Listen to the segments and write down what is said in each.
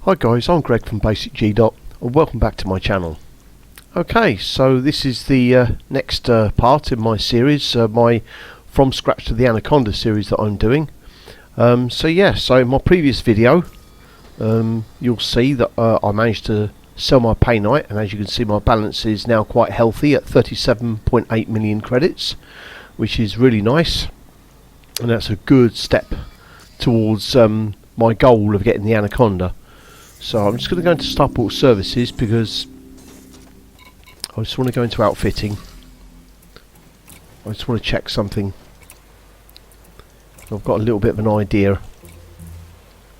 Hi guys, I'm Greg from Basic G Dot and welcome back to my channel. Okay, so this is the next part in my series, my From Scratch to the Anaconda series that I'm doing. So in my previous video you'll see that I managed to sell my painite, and as you can see my balance is now quite healthy at 37.8 million credits, which is really nice, and that's a good step towards my goal of getting the Anaconda. So I'm just going to go into Starport Services because I just want to go into outfitting. I just want to check something. I've got a little bit of an idea.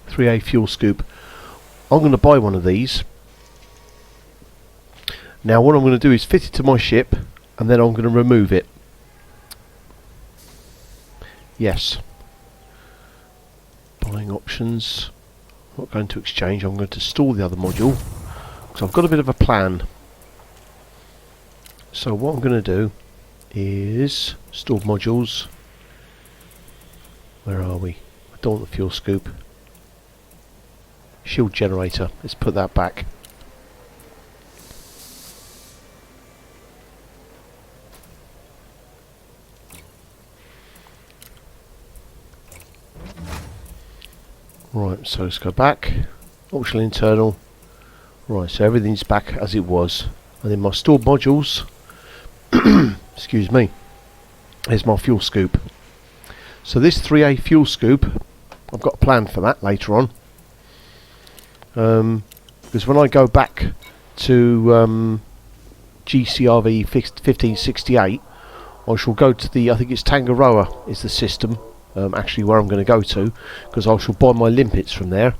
3A fuel scoop. I'm going to buy one of these. Now what I'm going to do is fit it to my ship and then I'm going to remove it. Yes. Buying options. I'm not going to exchange, I'm going to store the other module because I've got a bit of a plan. So what I'm going to do is store modules. Where are we? I don't want the fuel scoop. Shield generator, let's put that back. Right, so let's go back. Optional internal. Right, so everything's back as it was. And then my stored modules. Excuse me. Here's my fuel scoop. So this 3A fuel scoop, I've got a plan for that later on. Because when I go back to GCRV 1568, I shall go to the, I think it's Tangaroa is the system. Actually where I'm going to go to, because I shall buy my limpets from there,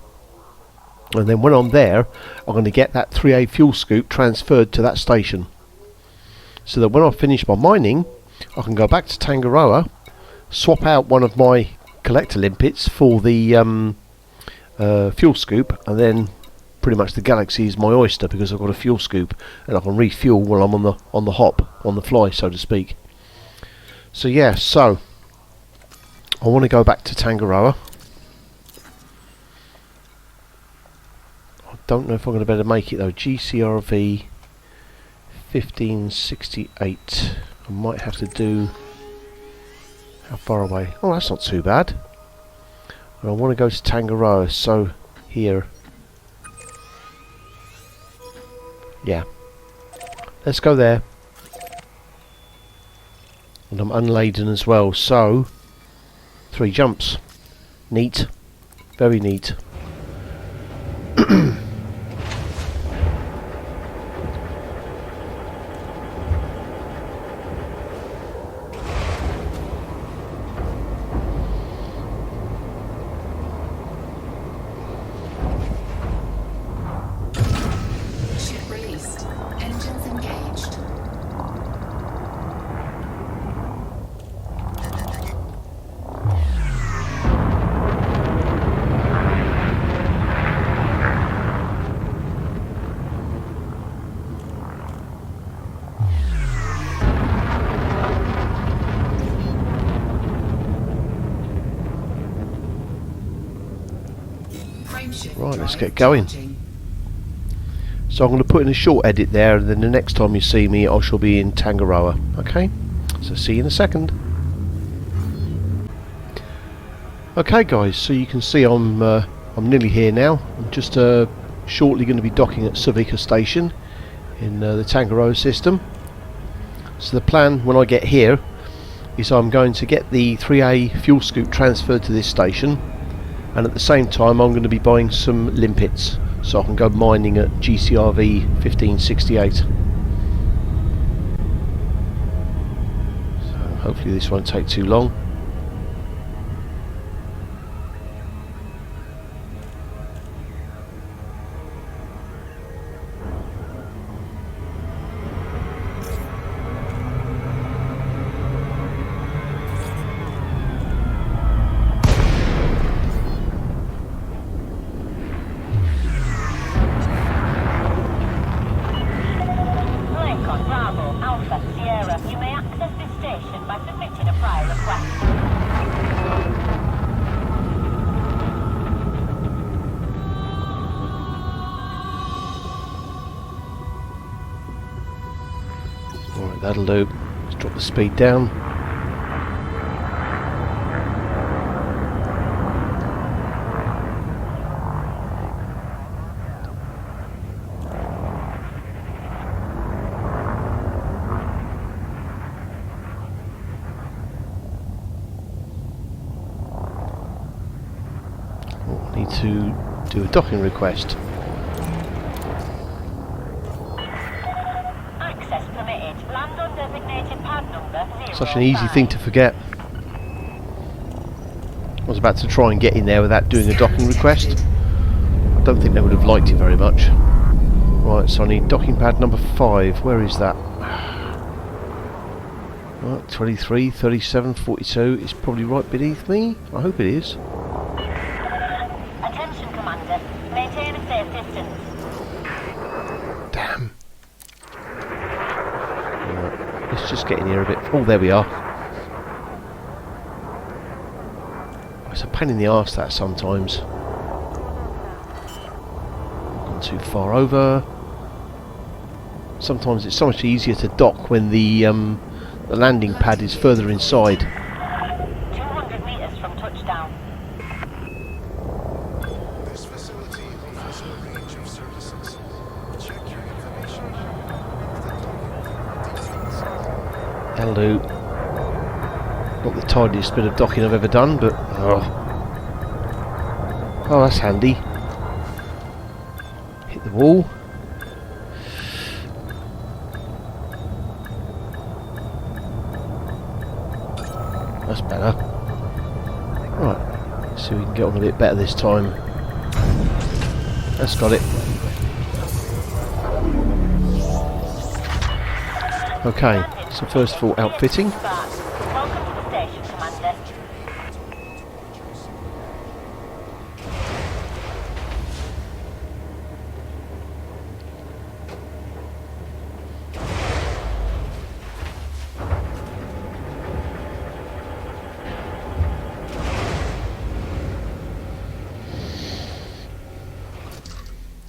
and then when I'm there I'm going to get that 3A fuel scoop transferred to that station, so that when I finish my mining I can go back to Tangaroa, swap out one of my collector limpets for the fuel scoop, and then pretty much the galaxy is my oyster because I've got a fuel scoop and I can refuel while I'm on the hop, on the fly, so to speak. So yeah, so I want to go back to Tangaroa. I don't know if I'm going to be able to make it though. GCRV 1568. I might have to do... How far away? Oh, that's not too bad. And I want to go to Tangaroa, so here. Yeah. Let's go there. And I'm unladen as well, so 3 jumps. Neat. Very neat. Ship released. Engines engaged. Right, let's get going. So I'm going to put in a short edit there, and then the next time you see me I shall be in Tangaroa. Okay, so see you in a second. Okay guys, so you can see I'm nearly here now. I'm just shortly going to be docking at Savika Station in the Tangaroa system. So the plan when I get here is I'm going to get the 3A fuel scoop transferred to this station, and at the same time I'm going to be buying some limpets so I can go mining at GCRV 1568. So hopefully this won't take too long. You may access this station by submitting a prior request. Alright, that'll do. Let's drop the speed down. Oh, I need to do a docking request. Access permitted. Land on designated pad number 05. Such an easy thing to forget. I was about to try and get in there without doing a docking request. I don't think they would have liked it very much. Right, so I need docking pad number 5. Where is that? Right, 23, 37, 42. It's probably right beneath me. I hope it is. Attention, Commander. Maintain a safe distance. Damn. Right, let's just get in here a bit. Oh, there we are. It's a pain in the arse that sometimes. Gone too far over. Sometimes it's so much easier to dock when the landing pad is further inside. 200 meters from touchdown. This facility offers a range of services. Check your information here with the docking details. That'll do. Not the tidiest bit of docking I've ever done, but oh, that's handy. Hit the wall. That's better. Right, let's see if we can get on a bit better this time. That's got it. Okay, so first of all, outfitting. Welcome to the station, Commander.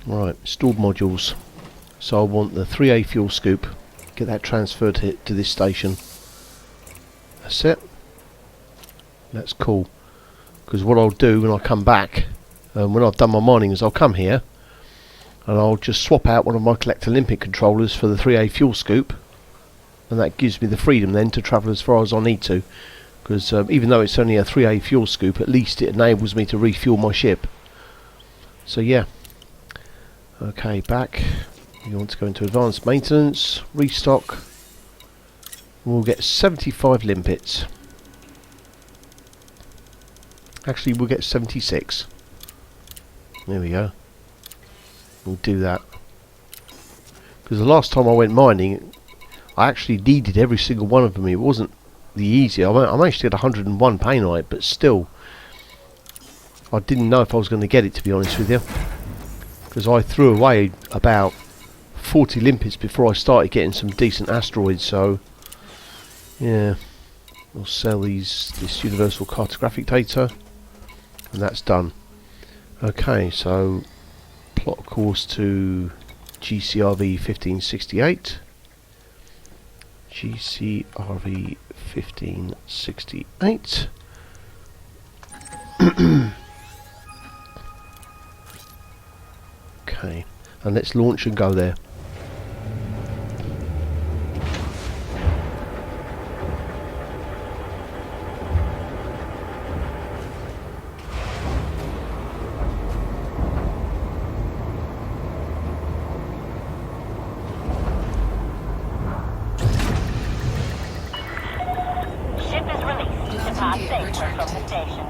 Right, stored modules. So I want the 3A fuel scoop. Get that transferred to this station. That's it. That's cool. Because what I'll do when I come back, when I've done my mining, is I'll come here and I'll just swap out one of my Collect Olympic controllers for the 3A fuel scoop, and that gives me the freedom then to travel as far as I need to. Because even though it's only a 3A fuel scoop, at least it enables me to refuel my ship. So yeah. Okay, back. You want to go into advanced maintenance, restock. We'll get 75 limpets. Actually, we'll get 76. There we go. We'll do that. Because the last time I went mining, I actually needed every single one of them. It wasn't the easy. I managed to get 101 painite, but still, I didn't know if I was going to get it, to be honest with you. Because I threw away about 40 limpets before I started getting some decent asteroids, so yeah, we'll sell this universal cartographic data, and that's done. Okay, so plot course to GCRV 1568. GCRV 1568. Okay, and let's launch and go there. Ship is released. Depart safely from the station.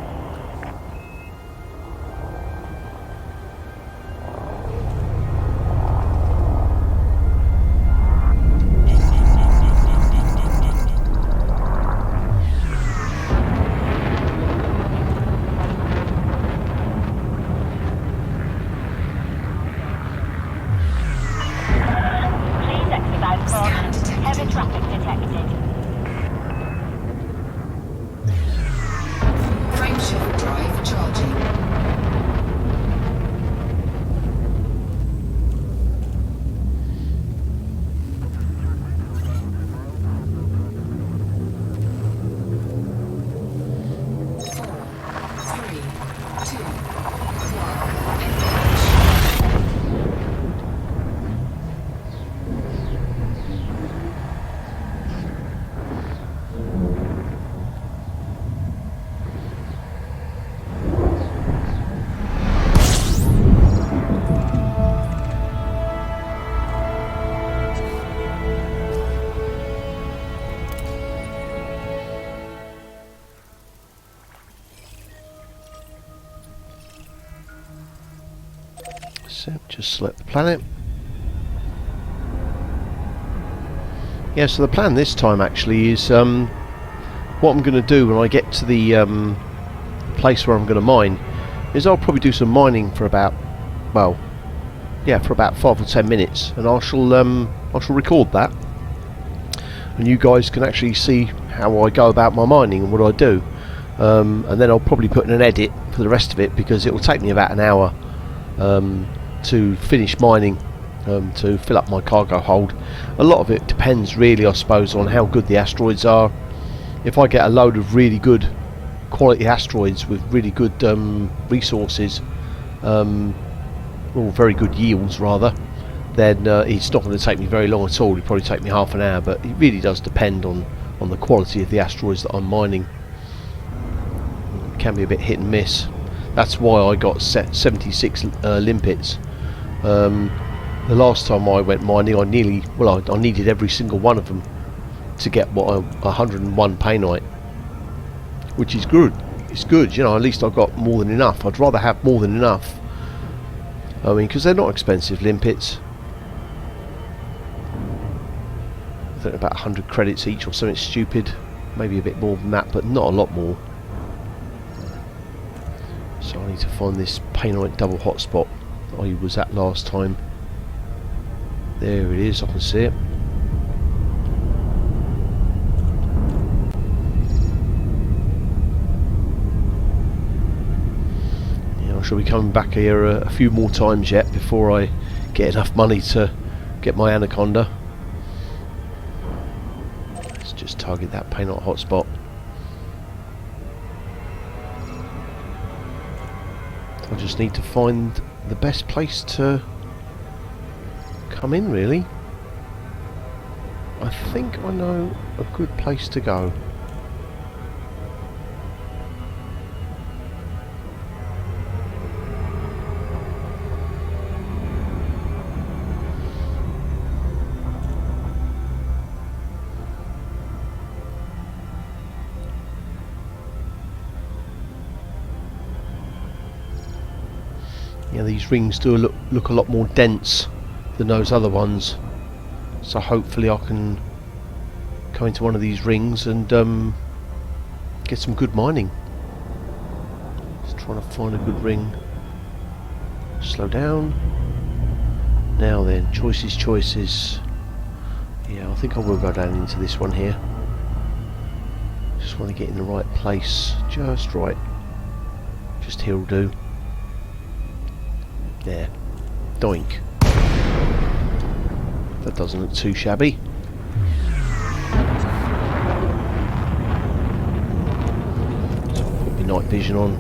Please expedite caution. Heavy traffic detected. Frame So just select the planet. Yeah, so the plan this time actually is what I'm going to do when I get to the place where I'm going to mine is I'll probably do some mining for about, well, yeah, for about 5 or 10 minutes, and I shall record that, and you guys can actually see how I go about my mining and what I do, and then I'll probably put in an edit for the rest of it, because it will take me about an hour to finish mining, to fill up my cargo hold. A lot of it depends really, I suppose, on how good the asteroids are. If I get a load of really good quality asteroids with really good resources, or very good yields rather, then it's not going to take me very long at all. It'll probably take me half an hour, but it really does depend on the quality of the asteroids that I'm mining. It can be a bit hit and miss. That's why I got 76 limpets. The last time I went mining, I needed every single one of them to get 101 painite, which is good. It's good, you know. At least I got more than enough. I'd rather have more than enough. I mean, because they're not expensive limpets. I think about 100 credits each or something stupid. Maybe a bit more than that, but not a lot more. So I need to find this painite double hotspot I was at last time. There it is, I can see it. Yeah, I shall be coming back here a few more times yet before I get enough money to get my Anaconda. Let's just target that painite hotspot. I just need to find the best place to come in, really. I think I know a good place to go. Yeah, these rings do look a lot more dense than those other ones, so hopefully I can come into one of these rings and get some good mining. Just trying to find a good ring. Slow down. Now then, choices. Yeah, I think I will go down into this one here. Just want to get in the right place, just right. Just here will do. There. Doink. That doesn't look too shabby. So I'll put my night vision on.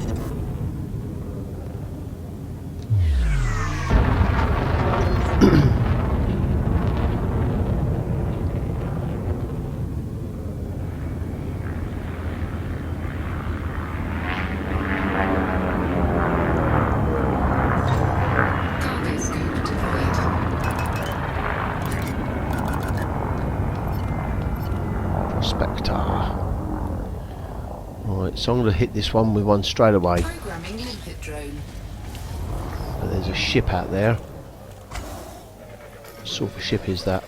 Right, so I'm going to hit this one with one straight away. Programming limpet drone. And there's a ship out there. What sort of ship is that?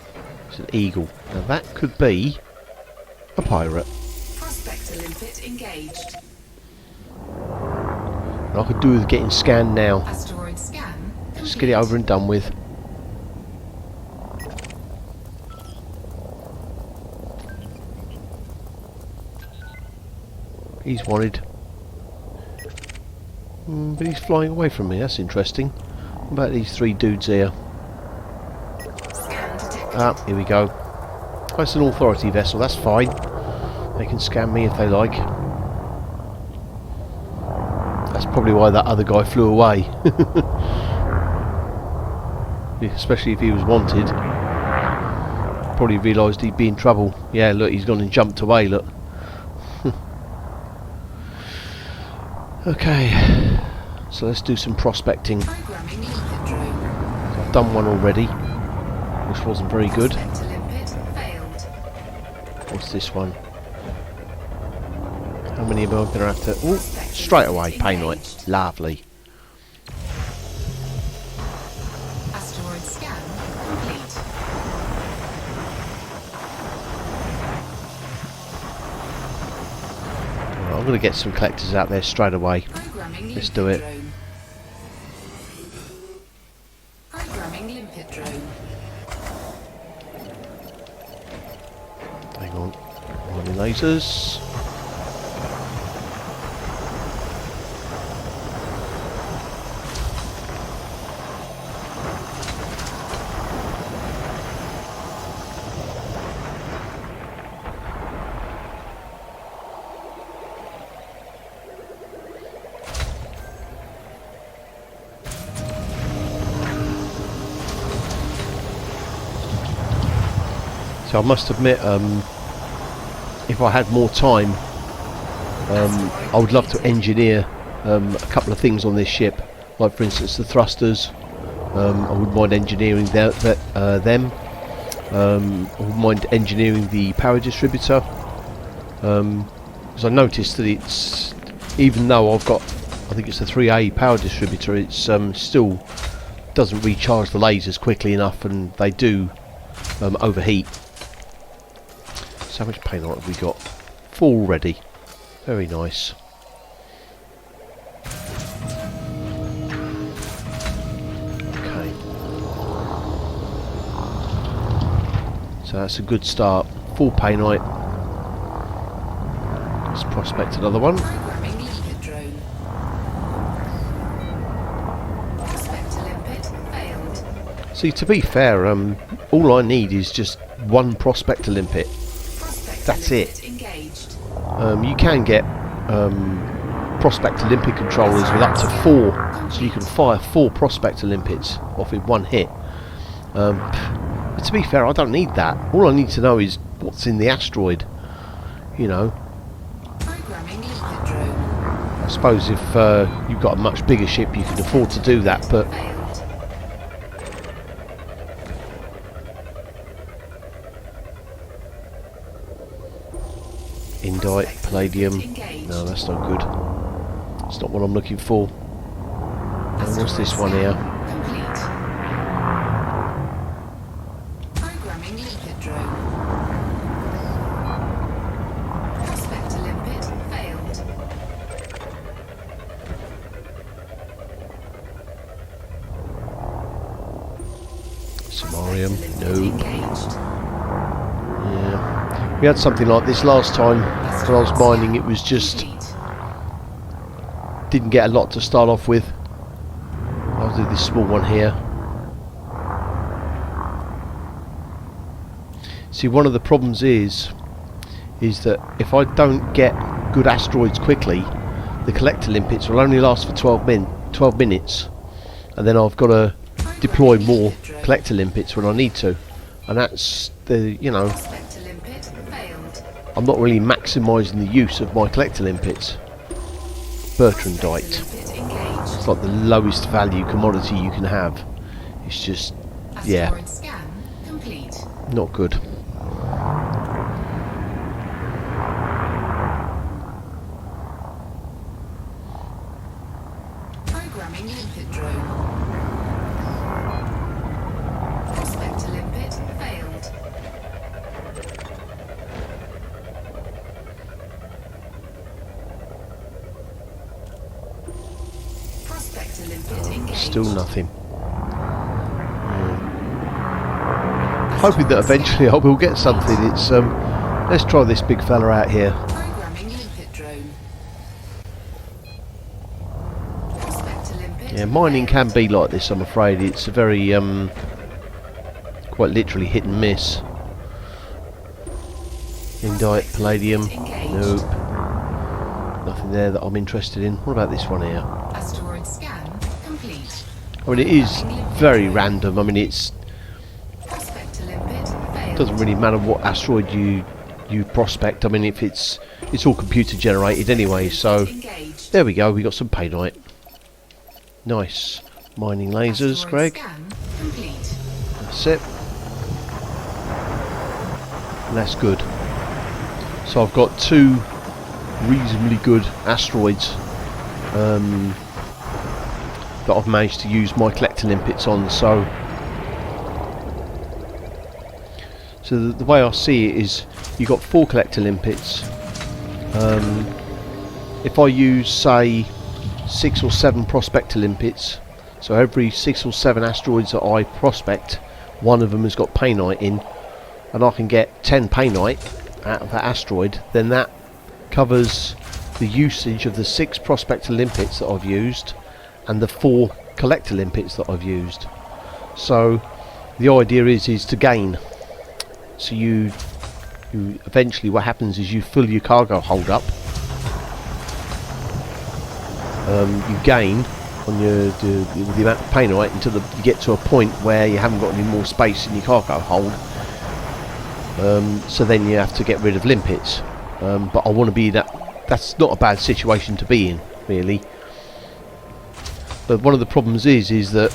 It's an eagle. Now that could be a pirate. Prospector limpet engaged. And I could do with getting scanned now. Asteroid scan. Just get it over and done with. He's wanted. But he's flying away from me, that's interesting. What about these three dudes here? Scan detected. Ah, here we go. Oh, it's an authority vessel, that's fine. They can scan me if they like. That's probably why that other guy flew away. Especially if he was wanted. Probably realised he'd be in trouble. Yeah, look, he's gone and jumped away, look. Okay, so let's do some prospecting. Programming limpet drone. I've done one already, which wasn't very good. Prospector limpet failed. What's this one? How many am I going to have to... Oh, straight away, painite. Lovely. I'm going to get some collectors out there straight away. Programming Let's limpet do it. drone. Programming limpet drone. Hang on. Mining lasers. So I must admit, if I had more time, I would love to engineer a couple of things on this ship. Like for instance the thrusters. I wouldn't mind engineering them. I wouldn't mind engineering the power distributor. Because I noticed that it's, even though I've got, I think it's a 3A power distributor, it's still doesn't recharge the lasers quickly enough, and they do overheat. So how much paint have we got? 4 already. Very nice. Okay. So that's a good start. 4 paintite. Let's prospect another one. Programming limpet drone. Prospector limpet failed. See, to be fair, all I need is just one prospector limpet. Prospector That's it. limpet engaged. You can get prospector limpet controllers with up to 4, so you can fire 4 prospector limpets off in one hit. But to be fair, I don't need that. All I need to know is what's in the asteroid. You know, Programming limpet drone. I suppose if you've got a much bigger ship, you can afford to do that. But Failed. indite, palladium. No, that's not good. It's not what I'm looking for. And what's this one here? Complete. Programming limpet drone. Prospector limpet failed. Samarium. Prospector No. limpet engaged. Yeah. We had something like this last time when I was mining. It was just Complete. didn't get a lot to start off with. I'll do this small one here. See, one of the problems is that if I don't get good asteroids quickly, the collector limpets will only last for 12 minutes, and then I've got to deploy more collector limpets when I need to, and that's the, you know, Prospector limpet failed. I'm not really maximising the use of my collector limpets. Bertrandite. Limpet engaged. It's like the lowest value commodity you can have. It's just, yeah, Asteroid scan complete. not good. Programming limpet drone. Prospector limpet failed. Prospector limpet engaged. Still nothing. Hoping that eventually I will get something. It's let's try this big fella out here. Programming limpet drone. Prospector limpet Yeah, mining can failed. be like this, I'm afraid. It's a very quite literally hit and miss. Indite, palladium. Nope. Nothing there that I'm interested in. What about this one here? Asteroid scan complete. I mean, it is very random. I mean, it's Prospector limpet failed. doesn't really matter what asteroid you prospect. I mean, if it's all computer generated anyway. So Engaged. there we go. We got some paintite. Nice mining lasers, Asteroid Greg. scan complete. That's it. And that's good. So I've got 2 reasonably good asteroids that I've managed to use my collector limpets on. So the way I see it is, you've got 4 collector limpets. if I use, say, 6 or 7 prospector limpets, so every 6 or 7 asteroids that I prospect, one of them has got painite in, and I can get 10 painite out of that asteroid, then that covers the usage of the 6 prospector limpets that I've used and the 4 collector limpets that I've used. So the idea is to gain. So you eventually, what happens is you fill your cargo hold up. You gain on the amount of painite until you get to a point where you haven't got any more space in your cargo hold. So then you have to get rid of limpets. But I want to be that's not a bad situation to be in, really. But one of the problems is that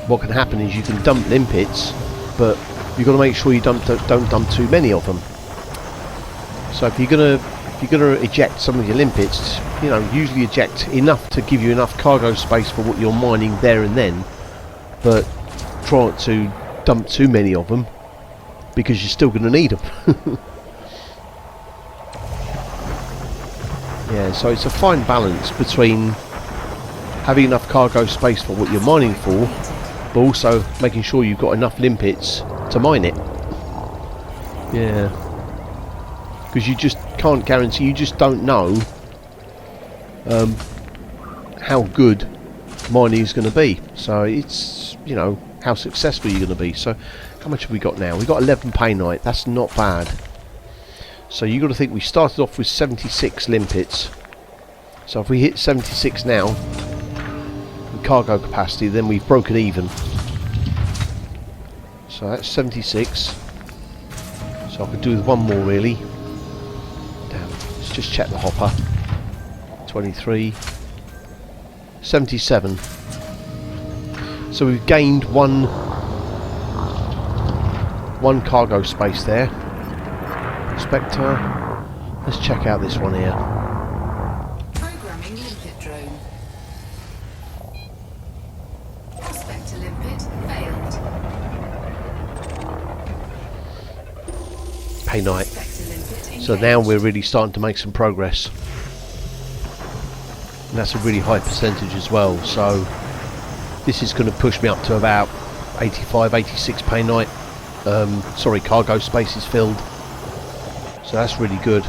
what can happen is you can dump limpets, but you've got to make sure you don't dump too many of them. So if you're gonna eject some of your limpets, you know, usually eject enough to give you enough cargo space for what you're mining there and then, but try not to dump too many of them because you're still going to need them. Yeah, so it's a fine balance between having enough cargo space for what you're mining for, but also making sure you've got enough limpets to mine it. Yeah, because you just can't guarantee, you just don't know how good mining is going to be. So it's, you know, how successful you're going to be. So how much have we got now? We've got 11 painite. That's not bad. So you've got to think we started off with 76 limpets. So if we hit 76 now with cargo capacity, then we've broken even. So that's 76. So I could do with one more, really. Damn, let's just check the hopper. 23. 77. So we've gained one cargo space there. Spectre. Let's check out this one here. Programming limpet drone. Prospector limpet failed. Painite. Prospector limpet So now we're really starting to make some progress. And that's a really high percentage as well. So this is going to push me up to about 85, 86 painite. Sorry, cargo space is filled. So that's really good.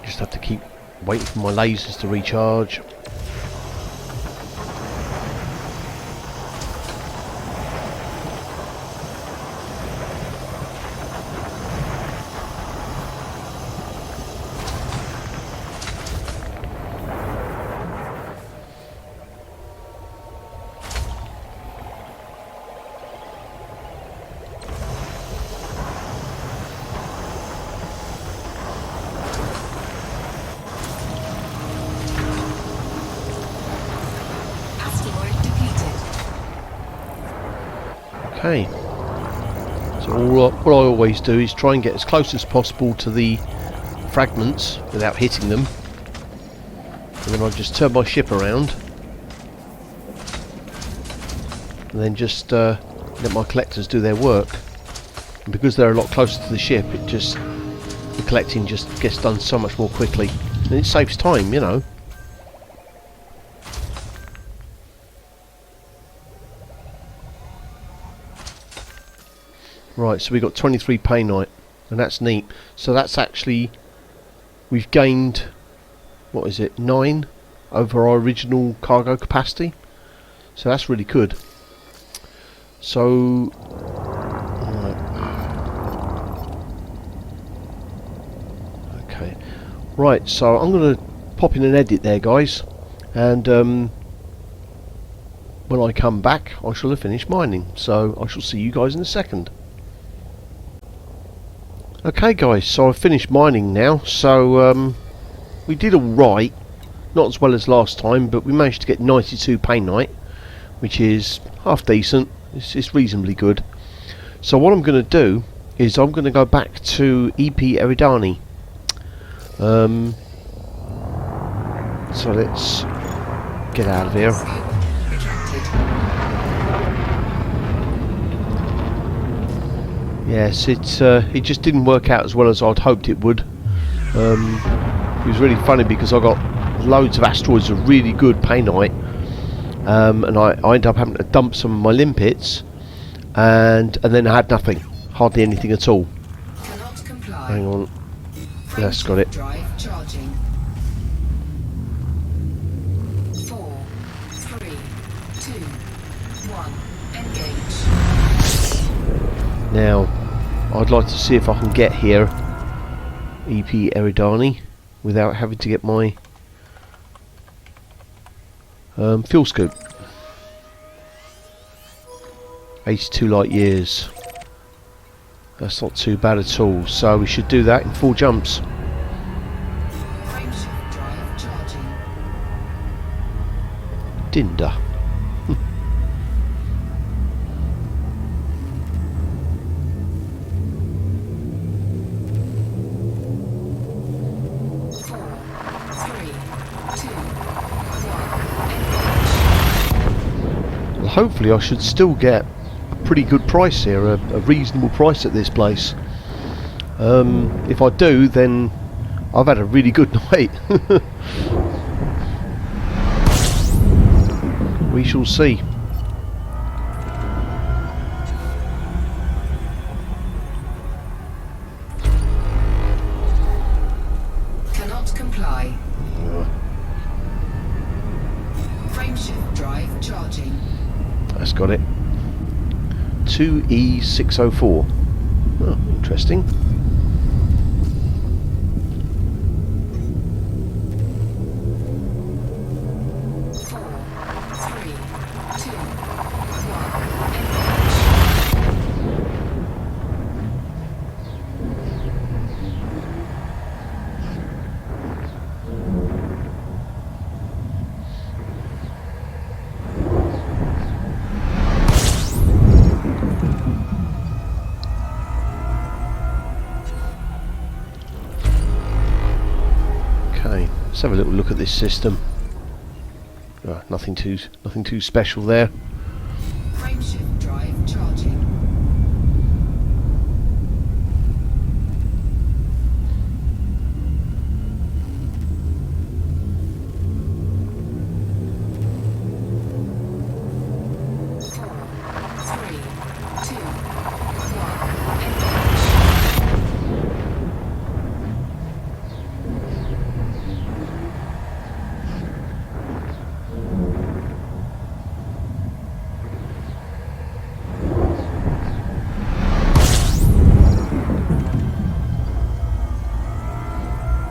Just have to keep waiting for my lasers to recharge. Okay, so what I always do is try and get as close as possible to the fragments without hitting them, and then I just turn my ship around and then just let my collectors do their work. And because they're a lot closer to the ship, the collecting just gets done so much more quickly, and it saves time, you know. Right, so we've got 23 painite, and that's neat. So that's actually, we've gained, what is it, 9 over our original cargo capacity. So that's really good. So, okay, right. So I'm going to pop in an edit there, guys, and when I come back, I shall have finished mining. So I shall see you guys in a second. Okay guys, so I've finished mining now, so we did alright, not as well as last time, but we managed to get 92 painite, which is half decent, it's reasonably good. So what I'm going to do is I'm going to go back to EP Eridani. So let's get out of here. Yes, it just didn't work out as well as I'd hoped it would. It was really funny because I got loads of asteroids of really good painite, and I ended up having to dump some of my limpets, and then I had nothing, hardly anything at all. Cannot comply. Hang on, that's got it. Drive charging. 4, 3, 2, 1. Engage. Now, I'd like to see if I can get here, EP Eridani, without having to get my fuel scoop. 82 light years. That's not too bad at all. So we should do that in 4 jumps. Frameshift drive charging. Dinda. 4, 3, 2, 1. Well, hopefully I should still get a pretty good price here, a reasonable price at this place. If I do, then I've had a really good night. We shall see. Cannot comply. Frameshift drive charging. That's got it. 2E604. Oh, interesting. Okay, let's have a little look at this system. Nothing too special there. Frameshift drive charging.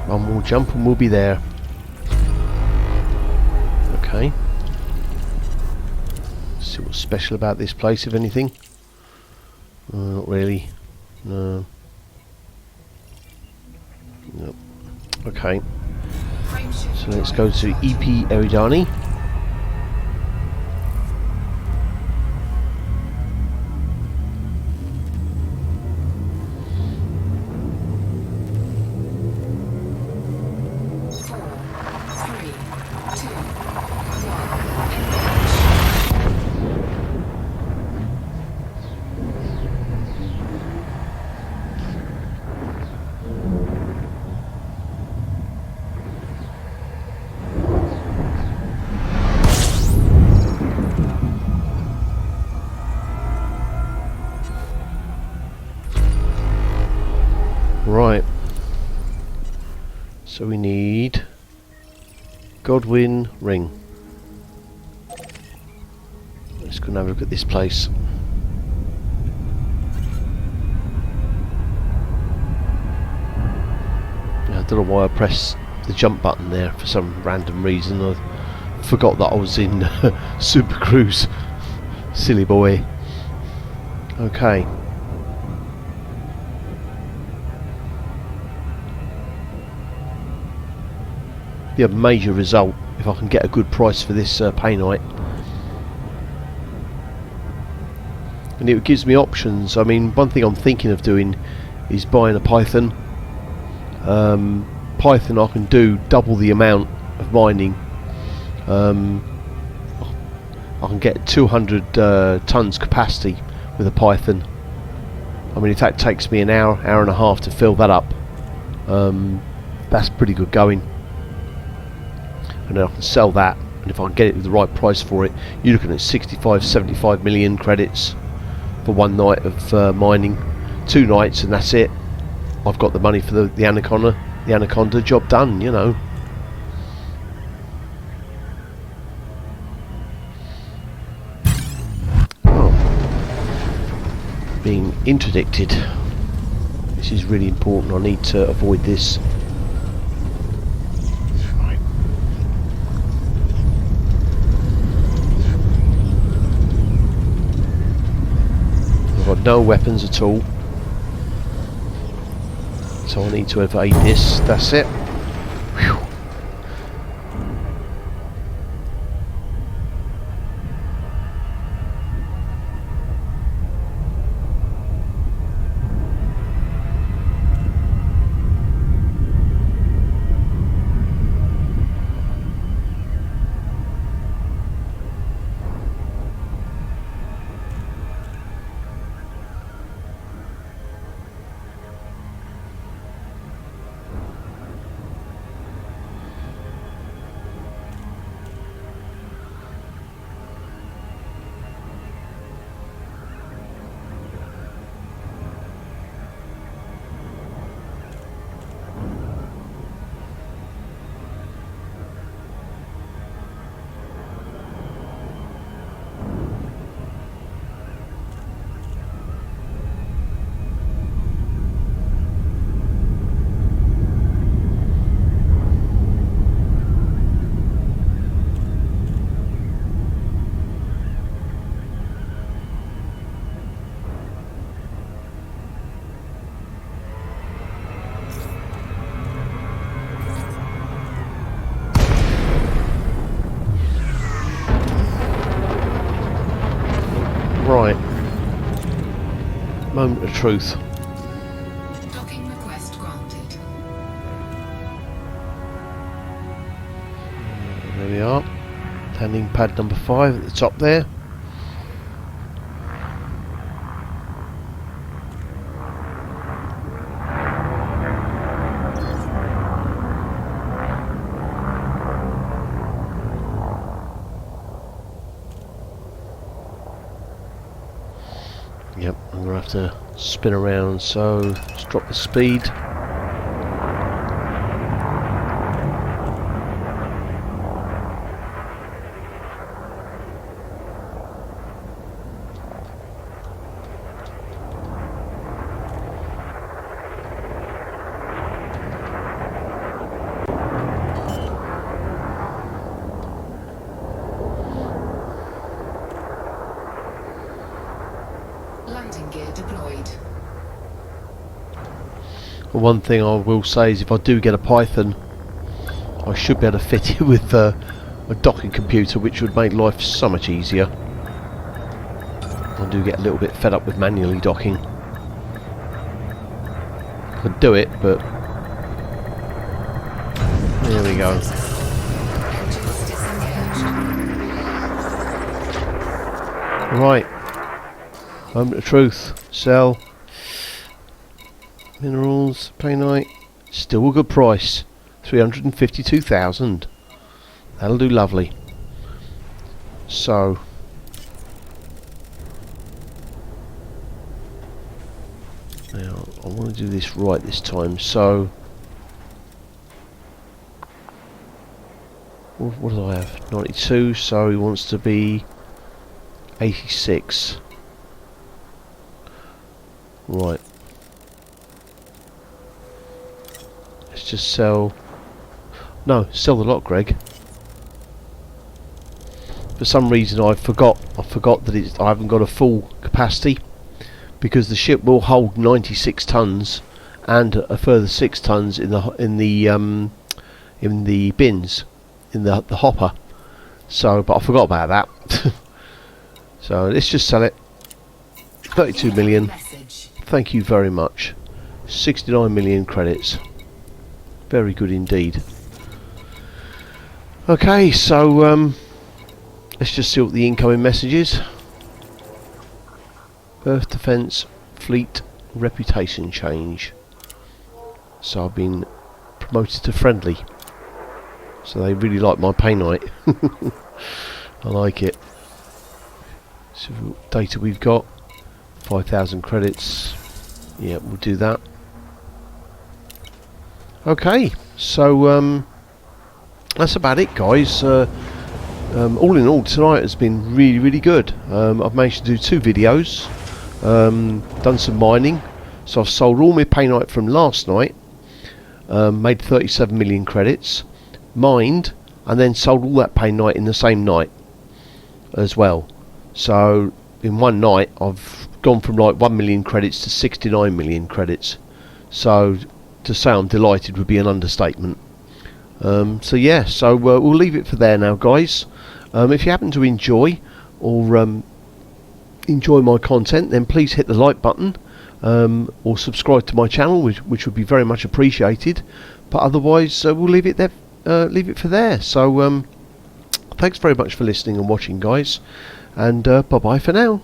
One more jump and we'll be there. Okay. Let's see what's special about this place, if anything. Not really. No. Nope. Okay. So let's go to EP Eridani. Right. So we need Godwin Ring. Let's go and have a look at this place. I don't know why I pressed the jump button there for some random reason. I forgot that I was in Super Cruise. Silly boy. Okay. Be a major result if I can get a good price for this painite. And it gives me options. I mean, one thing I'm thinking of doing is buying a Python. Python, I can do double the amount of mining. I can get 200 tons capacity with a Python. I mean, if that takes me an hour, hour and a half to fill that up, that's pretty good going. And then I can sell that, and if I can get it with the right price for it, you're looking at 65, 75 million credits for one night of mining. 2 nights and that's it. I've got the money for the Anaconda job done, you know. Oh. Being interdicted. This is really important. I need to avoid this. Right. I've got no weapons at all. So I need to evade this. That's it. Whew. Right. Moment of truth. Docking request granted. There we are. Landing pad number 5 at the top there. Yep, I'm going to have to spin around, so let's drop the speed. Landing gear deployed. One thing I will say is if I do get a Python, I should be able to fit it with a docking computer, which would make life so much easier. I do get a little bit fed up with manually docking. I could do it, but there we go. Engines disengaged. Right. Moment of truth. Sell. Minerals. Painite. Still a good price. 352,000. That'll do lovely. So. Now, I want to do this right this time. So. What do I have? 92. So he wants to be 86. Right. Let's just sell. No, sell the lot, Greg. For some reason, I forgot that I haven't got a full capacity, because the ship will hold 96 tons and a further 6 tons in the bins, in the hopper. So, but I forgot about that. So let's just sell it. 32 million. Message. Thank you very much. 69 million credits. Very good indeed. Okay, so let's just see what the incoming message is. Earth Defence Fleet reputation change. So I've been promoted to friendly. So they really like my pay night. I like it. So data we've got 5,000 credits. Yeah, we'll do that. Okay, so that's about it, guys. All in all, tonight has been really good. I've managed to do 2 videos, done some mining, so I've sold all my pay night from last night, made 37 million credits, mined, and then sold all that pay night in the same night as well. So in one night I've gone from like 1 million credits to 69 million credits. So to say I'm delighted would be an understatement. So yeah, so we'll leave it for there now, guys. If you happen to enjoy or enjoy my content, then please hit the like button, or subscribe to my channel, which would be very much appreciated. But otherwise, we'll leave it there. Leave it for there. So thanks very much for listening and watching, guys, and bye bye for now.